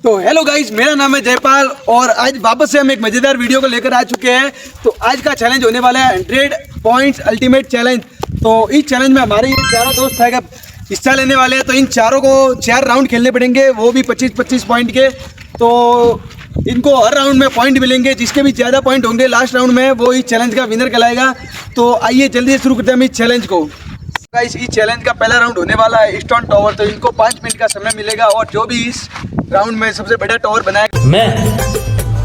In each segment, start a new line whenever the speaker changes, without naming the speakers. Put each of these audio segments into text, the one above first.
तो hello guys, मेरा नाम है जयपाल और आज वापस से हम एक मज़ेदार वीडियो को लेकर आ चुके हैं। तो आज का चैलेंज होने वाला है 100 पॉइंट्स अल्टीमेट चैलेंज। तो इस चैलेंज में हमारे ये चारों दोस्त है हिस्सा लेने वाले हैं। तो इन चारों को 4 राउंड खेलने पड़ेंगे, वो भी 25-25 पॉइंट के। तो इनको हर राउंड में पॉइंट मिलेंगे, जिसके भी ज़्यादा पॉइंट होंगे लास्ट राउंड में वो इस चैलेंज का विनर कहलाएगा। तो आइए जल्दी से शुरू करते हैं हम इस चैलेंज को। गाइस, इस चैलेंज का पहला राउंड होने वाला है स्टोन टॉवर। तो इनको 5 मिनट का समय मिलेगा और जो भी इस राउंड में सबसे बड़ा टॉवर बनाएगा,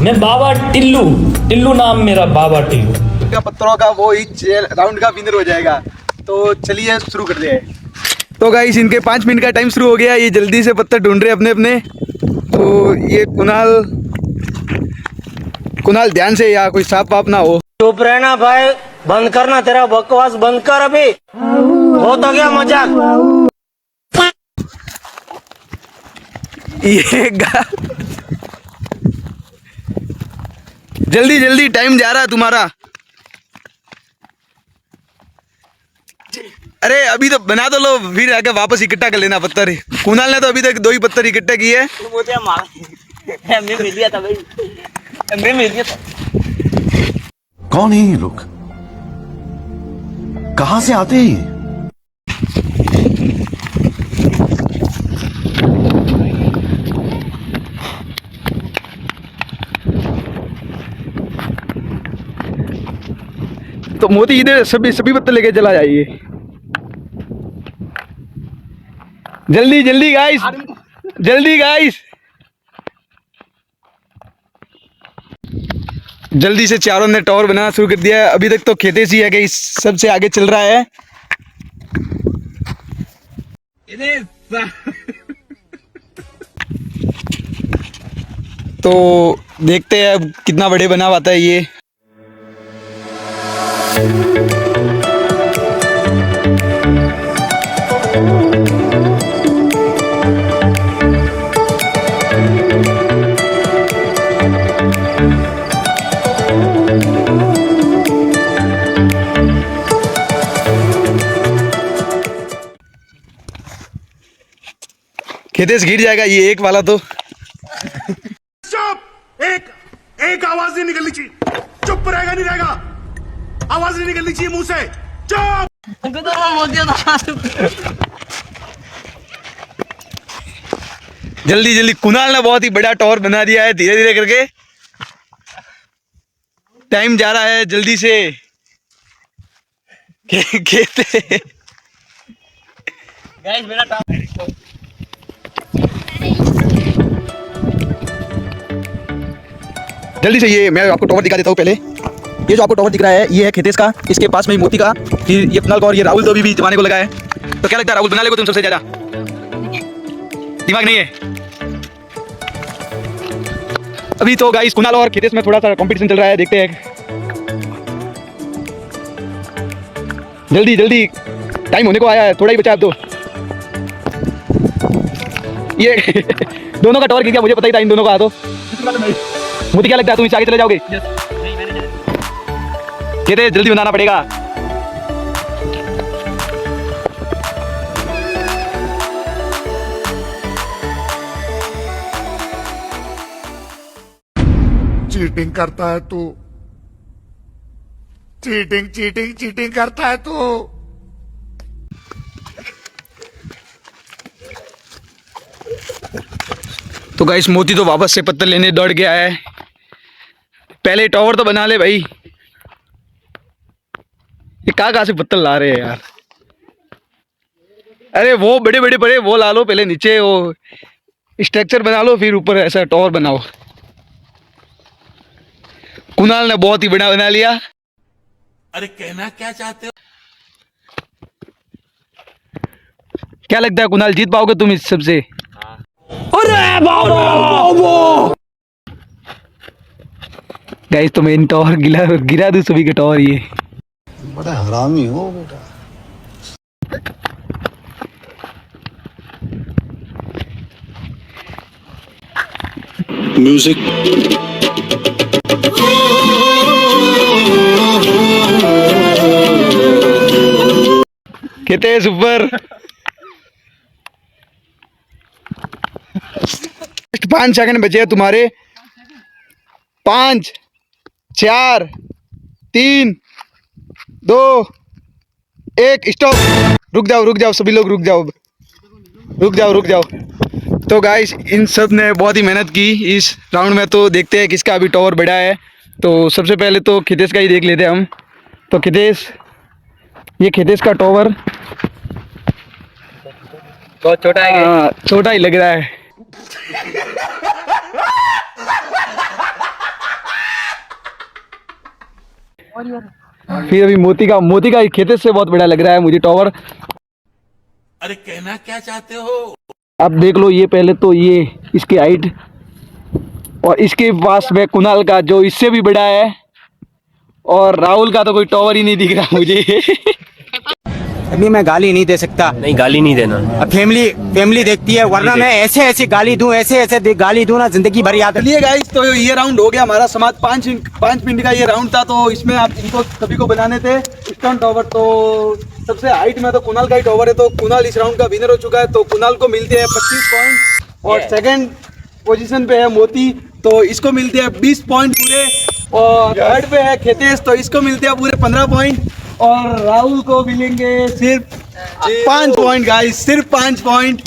मैं बाबा टिल्लू नाम मेरा, बाबा टिल्लू
का पत्थरों का, वो इस राउंड का विनर हो जाएगा। तो चलिए शुरू कर दे। तो गाइस, इनके 5 मिनट का टाइम शुरू हो गया। ये जल्दी से पत्थर ढूंढ रहे अपने अपने। तो ये कुणाल ध्यान से, या कोई सांप वाप ना हो।
चुप रहना भाई, बंद करना, तेरा बकवास बंद कर अभी, बहुत हो गया मजाक।
ये जल्दी जल्दी टाइम जा रहा है तुम्हारा। अरे अभी तो बना तो लो, फिर आके वापस इकट्ठा कर लेना पत्थर। कुणाल ने तो अभी तक 2 ही पत्थर इकट्ठा किए।
कौन है ये लोग, कहां से आते हैं ये?
तो मोती इधर सभी पत्ते लेके चला जाइए। जल्दी जल्दी गाइस, जल्दी गाइस, जल्दी से चारों ने टावर बनाना शुरू कर दिया है। अभी तक तो खेतेश ही है कि सबसे आगे चल रहा है। तो देखते हैं अब कितना बड़े बना पाता है ये। खेतेश गिर जाएगा ये एक वाला। तो
चुप, एक आवाज नहीं निकलनी चाहिए। चुप रहेगा नहीं रहेगा, आवाज नहीं निकलनी चाहिए मुंह से। चुप।
जल्दी जल्दी, कुणाल ने बहुत ही बड़ा टावर बना दिया है धीरे धीरे करके। टाइम जा रहा है जल्दी से। कहते
गाइस मेरा टावर
जल्दी से, ये मैं आपको टावर दिखा देता हूँ पहले। ये जो आपको टावर दिख रहा है ये है खेतेश का, इसके पास में ही मोती का, फिर ये कुणाल का, और ये राहुल तो भी जमाने को लगा है। तो क्या लगता है राहुल, बना लेगा तुम सबसे ज्यादा? दिमाग नहीं है अभी। तो गाइस, कुणाल और खेतेश में थोड़ा सा कंपटीशन चल रहा है, देखते हैं। जल्दी जल्दी, टाइम होने को आया है, थोड़ा ही बचा अब तो। ये दोनों का टावर गिर गया, मुझे पता ही था इन दोनों का। तो मुझे क्या लगता है तुम इससे आगे चले जाओगे? खेतेश जल्दी बनाना पड़ेगा।
चीटिंग करता है तू, चीटिंग करता है तू।
तो गाइस, मोती तो वापस से पत्थर लेने दौड़ गया है। पहले टावर तो बना ले भाई। ये कहाँ से पत्थर ला रहे हैं यार? अरे वो बड़े बड़े बड़े वो ला लो पहले, नीचे वो स्ट्रक्चर बना लो, फिर ऊपर ऐसा टावर बनाओ। कुणाल ने बहुत ही बड़ा बना लिया।
अरे कहना क्या चाहते हो?
क्या लगता है कुणाल, जीत पाओगे तुम इस सबसे? गाइस, तो मैं टावर गिरा दूं सभी के टावर। ये
बड़ा हरामी हो बेटा। म्यूजिक।
खेतेश ऊपर। 5 सेकंड बचे हैं तुम्हारे। 5 4 3 2 1 स्टॉप। रुक जाओ सभी लोग रुक जाओ। तो गाइस इन सब ने बहुत ही मेहनत की इस राउंड में। तो देखते हैं किसका अभी टावर बड़ा है। तो सबसे पहले तो खितेश का ही देख लेते हैं हम। तो खितेश, ये खितेश का टावर
बहुत छोटा है।
हाँ, छोटा ही लग रहा है। फिर अभी मोती का खितेश से बहुत बड़ा लग रहा है मुझे टावर।
अरे कहना क्या चाहते हो?
अब देख लो, ये पहले तो ये इसकी हाइट और इसके पास में कुणाल का जो इससे भी बड़ा है, और राहुल का तो कोई टावर ही नहीं दिख रहा मुझे।
अभी मैं गाली नहीं दे सकता।
नहीं, गाली नहीं देना।
अब फैमिली देखती है, वरना मैं ऐसे गाली दूं, ऐसे गाली दूं ना, जिंदगी भर याद।
चलिए गाइस, तो ये राउंड हो गया हमारा समाप्त। 5 मिनट का ये राउंड था। तो इसमें आप इनको सभी को बनाने थे स्टोन टावर। तो सबसे हाइट में तो कुणाल का ही टावर है। तो कुणाल इस राउंड का विनर हो चुका है। तो कुणाल को मिलते हैं 25 पॉइंट और सेकंड पोजीशन पे है मोती, तो इसको मिलते हैं 20 पॉइंट पूरे। और थर्ड पे है खितेश, तो इसको मिलते हैं पूरे 15 पॉइंट। और राहुल को मिलेंगे सिर्फ 5 पॉइंट गाइस, सिर्फ 5 पॉइंट।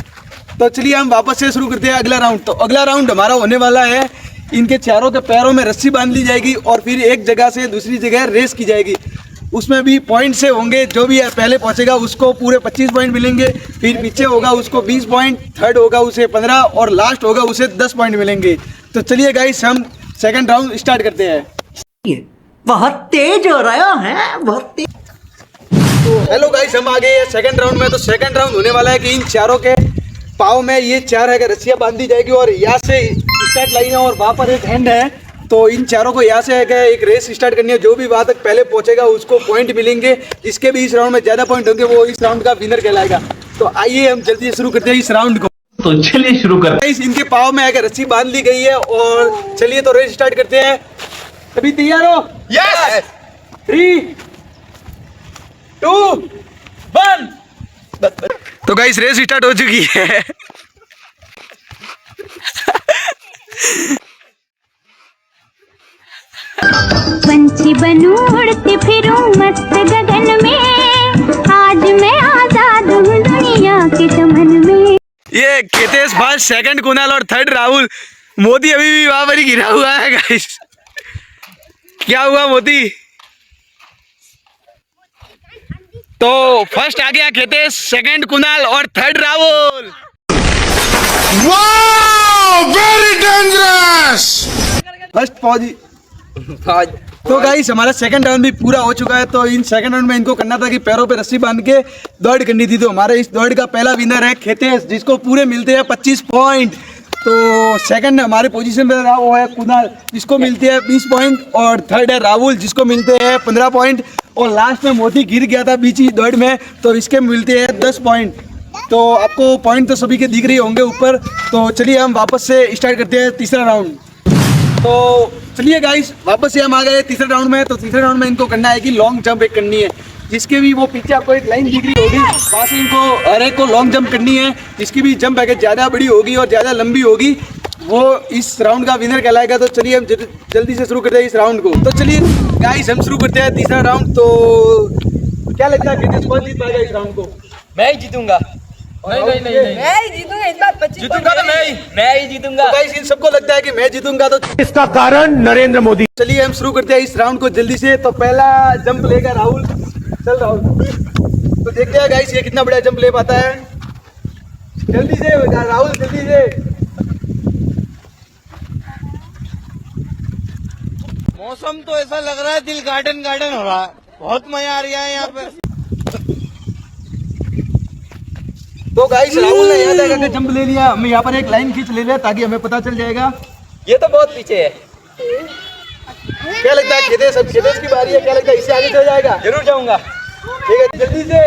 तो चलिए हम वापस से शुरू करते हैं अगला राउंड। तो अगला राउंड हमारा होने वाला है, इनके चारों के पैरों में रस्सी बांध ली जाएगी और फिर एक जगह से दूसरी जगह रेस की जाएगी। उसमें भी पॉइंट से होंगे, जो भी पहले पहुंचेगा उसको पूरे 25 पॉइंट मिलेंगे। फिर पीछे होगा उसको 20 पॉइंट, थर्ड होगा उसे 15 और लास्ट होगा उसे 10 पॉइंट मिलेंगे। तो चलिए गाइस, हम सेकंड राउंड स्टार्ट करते हैं।
बहुत तेज हो रहा है, बहुत तेज।
तो हेलो गाइस, हम आ गए हैं सेकंड राउंड में। तो सेकंड राउंड होने वाला है कि इन चारों के पाँव में ये 4 है रस्सियाँ बांध दी जाएगी और यहाँ से स्टार्ट लाइन है और वहाँ पर एक एंड है। तो इन चारों को यहाँ से एक रेस स्टार्ट करनी है। जो भी वहाँ तक पहले पहुँचेगा उसको पॉइंट मिलेंगे। जिसके भी इस राउंड में ज़्यादा पॉइंट होंगे वो इस राउंड का विनर कहलाएगा। तो आइए हम जल्दी से शुरू करते हैं इस राउंड को।
तो चलिए शुरू करते
गाइस, इनके पाँव में आकर रस्सी बांध ली गई है और चलिए तो रेस स्टार्ट करते हैं। अभी तैयार हो? यस। 3 2 1। तो गाइस रेस स्टार्ट हो चुकी है।
पंछी बनूं उड़ती फिरूं मस्त गगन में, आज मैं आजाद हूँ दुनिया के चमन में।
ये खितेश फर्स्ट, सेकंड कुणाल और थर्ड राहुल। मोदी अभी भी वहां पर ही गिरा हुआ है गाइस। क्या हुआ मोदी? तो फर्स्ट आ गया खितेश, सेकंड कुणाल और third Rahul.
Very dangerous.
First फौजी। तो गाइस हमारा सेकंड राउंड भी पूरा हो चुका है। तो इन सेकंड राउंड में इनको करना था कि पैरों पे रस्सी बांध के दौड़ करनी थी। तो हमारे इस दौड़ का पहला विनर है खितेश, जिसको पूरे मिलते हैं 25 पॉइंट। तो सेकंड हमारे पोजीशन पे रहा वो है कुणाल, जिसको मिलते हैं 20 पॉइंट। और थर्ड है राहुल, जिसको मिलते हैं 15 पॉइंट। और लास्ट में मोदी गिर गया था बीच ही दौड़ में, तो इसके मिलते हैं 10 पॉइंट। तो आपको पॉइंट तो सभी के दिख रहे होंगे ऊपर। तो चलिए हम वापस से स्टार्ट करते हैं तीसरा राउंड। तो चलिए गाइस, वापस से हम आ गए तीसरे राउंड में। तो तीसरे राउंड में इनको करना है कि लॉन्ग जंप एक करनी है, जिसके भी वो पीछे आपको एक लाइन दिख रही होगी, वहाँ से इनको हर एक को लॉन्ग जंप करनी है। जिसकी भी जंप है ज़्यादा बड़ी होगी और ज़्यादा लंबी होगी वो इस राउंड का विनर कहलाएगा। तो चलिए हम जल्दी से शुरू करते हैं इस राउंड को। तो चलिए गाइस, हम शुरू करते हैं तीसरा राउंड। तो क्या लगता है खितेश कौन जीत पाएगा इस राउंड को?
मैं ही जीतूंगा।
नहीं।
मैं ही जीतूंगा इस बार। 25
जीतूंगा तो मैं ही जीतूंगा।
तो गाइस इन सबको लगता है कि मैं जीतूंगा। तो
इसका कारण नरेंद्र मोदी।
चलिए हम शुरू करते हैं इस राउंड को जल्दी से। तो पहला जंप लेगा राहुल। चल राहुल। तो देखते हैं गाइस ये कितना बड़ा जंप ले पाता है। जल्दी से राहुल, जल्दी से।
मौसम तो ऐसा लग रहा है दिल गार्डन हो रहा है। बहुत मजा आ रहा है यहाँ पे।
तो गाइस राहुल ने यहाँ तक जंप ले लिया। हम यहाँ पर एक लाइन खींच ले लिया ताकि हमें पता चल जाएगा।
ये तो बहुत पीछे है।
क्या लगता है खितेश? अब खितेश की बारी है। क्या लगता है इससे आगे चल जाएगा?
जरूर जाऊंगा।
ठीक है, जल्दी से।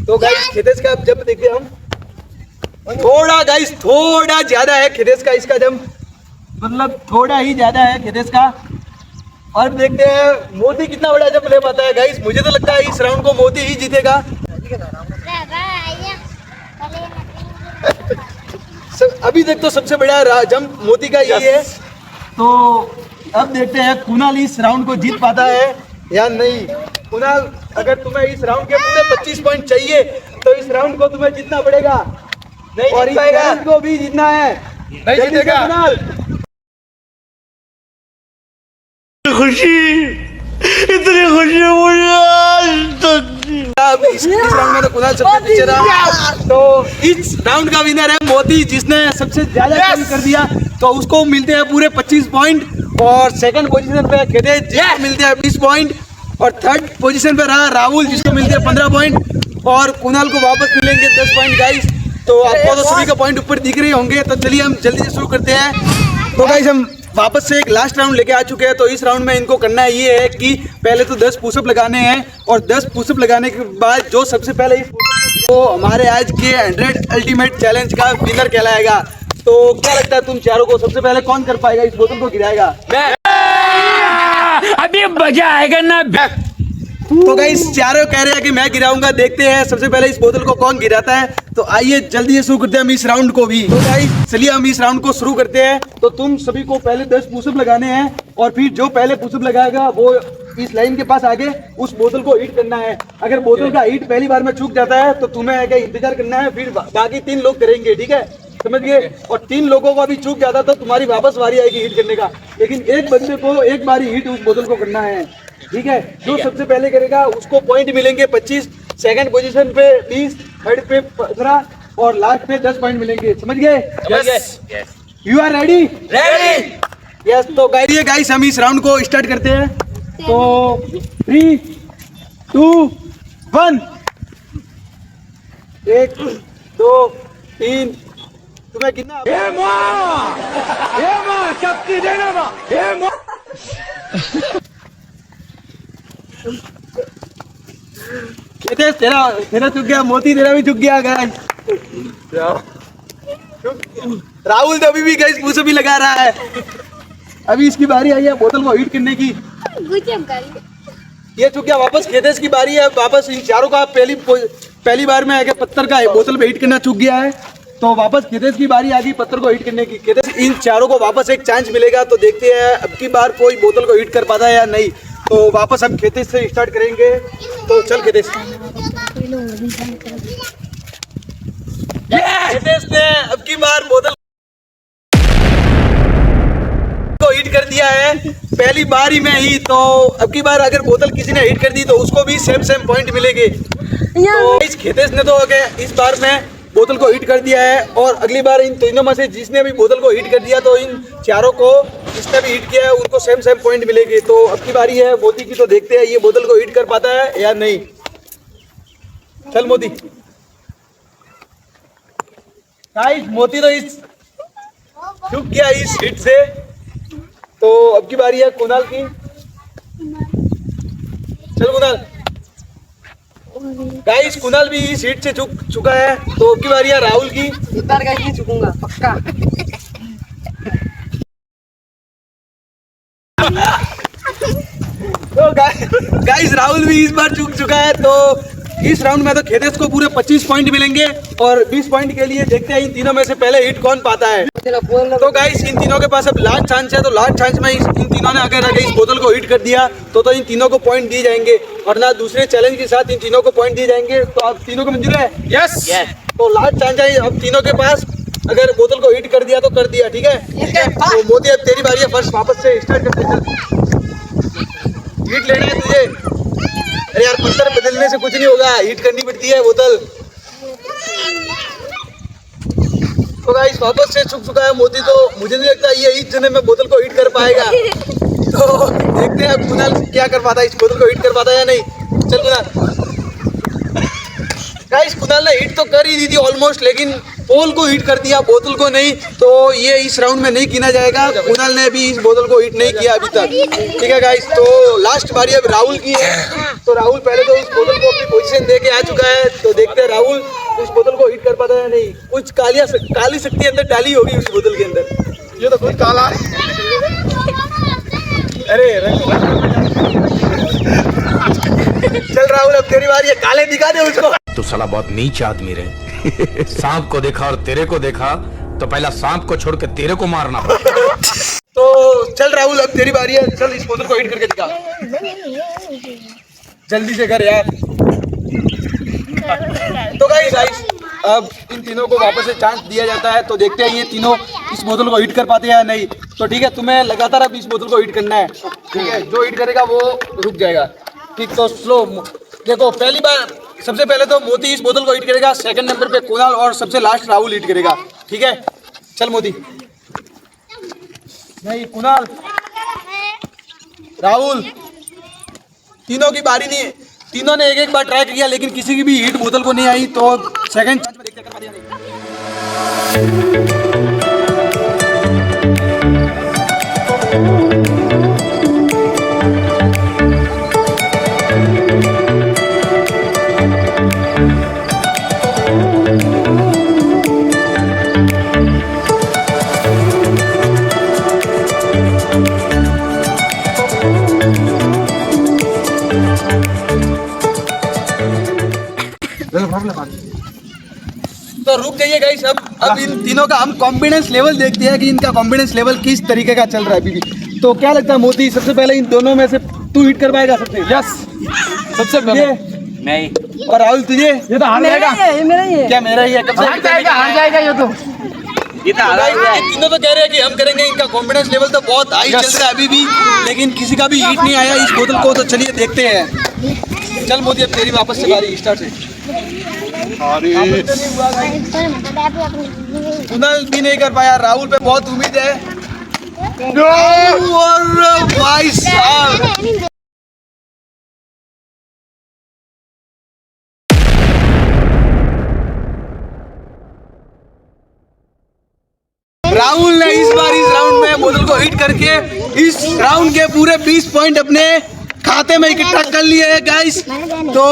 तो गाइस खितेश का जंप देखते हैं हम। थोड़ा गाइस, थोड़ा ज्यादा है खितेश का इसका जंप, मतलब थोड़ा ही ज्यादा है खितेश का। और देखते हैं मोदी कितना बड़ा जंप ले पाता है। गाइस मुझे तो लगता है इस राउंड को मोदी ही जीतेगा। अभी तक तो सबसे बड़ा जंप मोती का यही है। तो अब देखते हैं कुणाल इस राउंड को जीत पाता है या नहीं। कुणाल, अगर तुम्हें इस राउंड के पूरे 25 पॉइंट चाहिए तो इस राउंड को तुम्हें जीतना पड़ेगा। नहीं और इस चैलेंज को भी जीतना है। नहीं जीतेगा कुणाल।
इतनी खुशी मुझे
अब इस राउंड में तो कुणाल सबसे पीछे रहा। तो इस राउंड का विनर है मोती, जिसने सबसे ज्यादा काम कर दिया। तो उसको मिलते हैं पूरे 25 पॉइंट और सेकंड पोजीशन पे खेदे जिसको मिलते हैं 20 पॉइंट और थर्ड पोजीशन पे रहा राहुल जिसको मिलते हैं 15 पॉइंट और कुणाल को वापस मिलेंगे 10 पॉइंट। गाइस तो आपको तो सभी का पॉइंट ऊपर दिख रहे होंगे। तो चलिए हम जल्दी से शुरू करते हैं। तो गाइस हम वापस से एक लास्ट राउंड लेके आ चुके हैं। तो इस राउंड में इनको करना ये है कि पहले तो 10 पुशअप लगाने हैं और 10 पुशअप लगाने के बाद जो सबसे पहले तो हमारे आज के 100 अल्टीमेट चैलेंज का विनर कहलाएगा। तो क्या लगता है तुम चारों को सबसे पहले कौन कर पाएगा, इस बोतल को गिराएगा?
अभी मजा आएगा ना।
तो गाइस चारों कह रहे हैं कि मैं गिराऊंगा। देखते हैं सबसे पहले इस बोतल को कौन गिराता है। तो आइए जल्दी से शुरू करते हैं हम इस राउंड को भी। तो गाइस चलिए हम इस राउंड को शुरू करते हैं। तो तुम सभी को पहले 10 पुशअप लगाने हैं और फिर जो पहले पुशअप लगाएगा वो इस लाइन के पास आगे उस बोतल को हिट करना है। अगर बोतल का हिट पहली बार में चूक जाता है तो तुम्हें आगे इंतजार करना है, फिर बाकी 3 लोग करेंगे, ठीक है, समझ गए। और 3 लोगों को अभी चूक जाता तो तुम्हारी वापस बारी आएगी हिट करने का, लेकिन एक बंदे को एक बारी हिट उस बोतल को करना है, ठीक है। जो सबसे पहले करेगा उसको पॉइंट मिलेंगे 25, सेकंड पोजीशन पे 20, थर्ड पे 15 और लास्ट पे 10 पॉइंट मिलेंगे, समझ गए? You are ready? Ready yes. तो गाइस हम इस राउंड को स्टार्ट करते हैं। तो 3, 2, 1 1 2 3 तुम्हें कितना शक्ति देना तेरा चुक गया, मोती तेरा भी चुक गया। गाइस राहुल तो अभी भी गाइस पुशअप भी लगा रहा है। अभी इसकी बारी आई है बोतल को हिट करने की। ये चुक गया, वापस खेतेश की बारी है। वापस इन चारों का पहली बार में आगे पत्थर का बोतल पे हिट करना चुक गया है। तो वापस खेतेश की बारी आ गई पत्थर को हिट करने की। खेतेश इन चारों को वापस एक चांस मिलेगा। तो देखते हैं अब की बार कोई बोतल को हिट कर पाता है या नहीं। तो वापस हम खेतेश से स्टार्ट करेंगे। तो चल खेतेश। खेतेश ने अब की बार बोतल को हिट कर दिया है पहली बारी में ही। तो अब की बार अगर बोतल किसी ने हिट कर दी तो उसको भी सेम पॉइंट मिलेंगे। तो इस खेतेश ने तो इस बार में बोतल को हिट कर दिया है और अगली बार इन तीनों में से जिसने भी बोतल को हिट कर दिया तो इन चारों को जिसने भी हिट किया है उनको सेम पॉइंट मिलेंगे। तो अब की बारी है मोती की। तो देखते हैं ये बोतल को हिट कर पाता है या नहीं। चल मोती। गाइस मोती तो इस चुक गया इस हिट से। तो अब की बारी है कुणाल की। चल कुणाल। गाइस कुणाल भी इस हिट से चुका है। तो अब की बारी है राहुल की।
इस बार गाइस नहीं चुकूंगा पक्का।
तो गाइस राहुल भी इस बार चुका है। तो इस राउंड में तो खेतेश को पूरे 25 पॉइंट मिलेंगे और 20 पॉइंट के लिए देखते हैं इन तीनों में से पहले हिट कौन पाता है। तो गाइस इन तीनों के पास अब लास्ट चांस है। तो लास्ट चांस में इन तीनों ने अगर इस बोतल को हिट कर दिया तो इन तीनों को पॉइंट दिए जाएंगे और ना दूसरे चैलेंज के साथ इन तीनों को पॉइंट दिए जाएंगे। तो आप तीनों को मंजूर है? यस। तो लास्ट चांस है अब तीनों के पास। अगर बोतल को हिट कर दिया तो कर दिया, ठीक है। तो मोदी अब तेरी बारी है, फर्स्ट वापस से स्टार्ट करते। हिट लेना है तुझे। अरे यार पत्थर बदलने से कुछ नहीं होगा, हिट करनी पड़ती है बोतल। तो गाइस वापस से चुका है मोती। तो मुझे नहीं लगता ये इस जने में बोतल को हिट कर पाएगा। तो देखते हैं कुणाल क्या कर पाता है, इस बोतल को हिट कर पाता है या नहीं। चल कुणाल। गाइस कुणाल ने हिट तो कर ही दी थी ऑलमोस्ट, लेकिन पोल को हिट कर दिया, बोतल को नहीं। तो ये इस राउंड में नहीं गिना जाएगा। कुणाल ने भी इस बोतल को हिट नहीं किया अभी तक, ठीक है गाइस। तो लास्ट बारी अब राहुल की है। तो राहुल पहले तो उस बोतल को अपनी पोजीशन दे के आ चुका है। तो देखते हैं राहुल उस बोतल को हिट कर पाता है नहीं। कुछ काली शक्ति अंदर डाली होगी उस बोतल के अंदर। ये तो कुछ काला। अरे चल राहुल अब तेरी बारी है, काले दिखा दे उसको।
तो साला बहुत नीच आदमी रहे। सांप को देखा और तेरे को देखा
तो पहला सांप को छोड़ के तेरे को मारना पड़ा।
तो चल राहुल, अब तेरी बारी है। चल इस बोतल को हिट करके दिखा, जल्दी से कर यार। तो गाइस अब इन तीनों को वापस से चांस दिया जाता है। तो देखते हैं ये तीनों इस बोतल को हिट कर पाते हैं या नहीं। तो ठीक है, तुम्हें लगातार अब इस बोतल को हिट करना है, ठीक है। जो हिट करेगा वो रुक जाएगा, ठीक। तो स्लो देखो, पहली बार सबसे पहले तो मोती इस बोतल को हिट करेगा, सेकंड नंबर पे कुणाल और सबसे लास्ट राहुल हिट करेगा, ठीक है। चल मोती, नहीं कुणाल, राहुल, तीनों की बारी नहीं है। तीनों ने एक बार ट्राई किया लेकिन किसी की भी हिट बोतल को नहीं आई। तो सेकंड चांस में देखते हैं कर पाते हैं या नहीं। तो रुक जाइए गाइस, अब इन तीनों का हम कॉन्फिडेंस लेवल देखते हैं कि इनका कॉन्फिडेंस लेवल किस तरीके का चल रहा है अभी भी। तो क्या लगता है मोती, सबसे पहले इन दोनों में से तू हिट कर पाएगा सबसे? यस, सबसे पहले नहीं। और राहुल तुझे? ये तो हार जाएगा।
मेरा ही है।
क्या मेरा ही है? कब से
हार जाएगा ये तो।
तीनों तो कह रहे हैं कि हम करेंगे। इनका कॉन्फिडेंस लेवल तो बहुत हाई चल रहा है अभी भी, लेकिन किसी का भी हिट नहीं आया इस बोतल को। तो चलिए देखते हैं। चल मोती, अब तेरी वापस से बारी, स्टार्ट से। कुणाल भी नहीं कर पाया, राहुल पे बहुत उम्मीद है। और भाई साहब, राहुल ने इस बार इस राउंड में बोतल को हिट करके इस राउंड के पूरे 20 पॉइंट अपने खाते में इकट्ठा कर लिए हैं गाइस। तो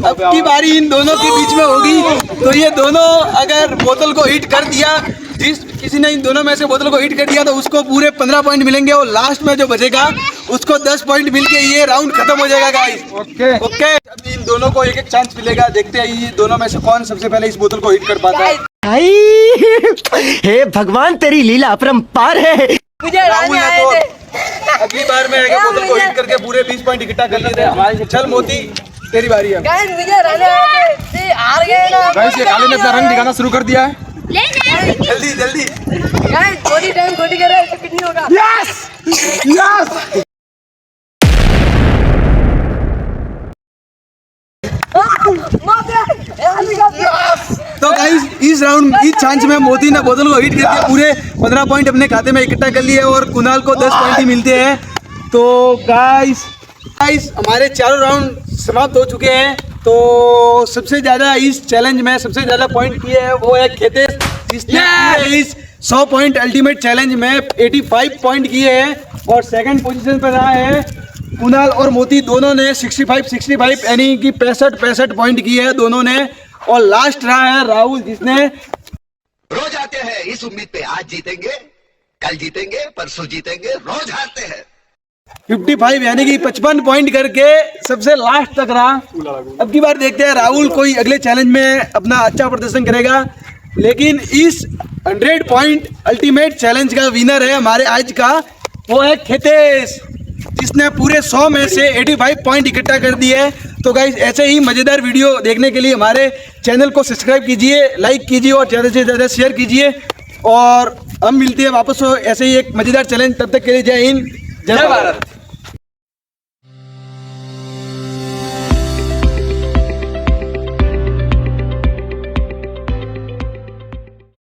अब की बारी इन दोनों के बीच में होगी। तो ये दोनों अगर बोतल को हिट कर दिया, जिस किसी ने इन दोनों में से बोतल को हिट कर दिया तो उसको पूरे 15 पॉइंट मिलेंगे और लास्ट में जो बचेगा उसको 10 पॉइंट मिलके ये राउंड खत्म हो जाएगा गाइस। ओके ओके, अभी इन दोनों को एक एक चांस मिलेगा। देखते हैं ये दोनों में से कौन सबसे पहले इस बोतल को हिट कर पाता है।
हे भगवान, तेरी लीला अपरंपार है।
मुझे
राहुल ने तो अगली बार में आएगा बोतल को हिट करके पूरे 20 पॉइंट इकट्ठा कर लिए थे हमारे। चल मोती, तेरी बारी है।
गाइस मुझे रहने आए, हार गए ना
गाइस ये काले ने अपना रंग दिखाना शुरू कर दिया है। जल्दी जल्दी
गाइस, थोड़ी टाइम खोटी कर रहे हैं, कितनी होगा?
Yes yes. तो गाइस इस राउंड इस चांस में मोती ने बोतल को हिट करके पूरे 15 पॉइंट अपने खाते में इकट्ठा कर लिए और कुणाल को 10 पॉइंट ही मिलते हैं। तो गाइस हमारे चारों राउंड समाप्त हो चुके हैं। तो सबसे ज्यादा इस चैलेंज में सबसे ज्यादा पॉइंट किए हैं वो है खेतेश, जिसने इस 100 पॉइंट अल्टीमेट चैलेंज में 85 पॉइंट किए हैं। और सेकंड पोजीशन पर रहा है कुणाल और मोती, दोनों ने 65 यानी कि 65 पॉइंट किए हैं दोनों ने। और लास्ट रहा है राहुल, जिसने
रोज आते हैं इस उम्मीद पे आज जीतेंगे, कल जीतेंगे, परसों जीतेंगे, रोज हारते हैं।
55 यानी कि 55 पॉइंट करके सबसे लास्ट तक रहा। अब की बार देखते हैं राहुल कोई अगले चैलेंज में अपना अच्छा प्रदर्शन करेगा। लेकिन इस 100 पॉइंट अल्टीमेट चैलेंज का विनर है हमारे आज का, वो है खेतेश, जिसने पूरे 100 में से 85 पॉइंट इकट्ठा कर दिए। तो गाइस ऐसे ही मज़ेदार वीडियो देखने के लिए हमारे चैनल को सब्सक्राइब कीजिए, लाइक कीजिए और ज़्यादा से ज़्यादा शेयर कीजिए। और हम मिलते हैं वापस ऐसे ही एक मज़ेदार चैलेंज, तब तक के लिए जय हिंद, जय भारत।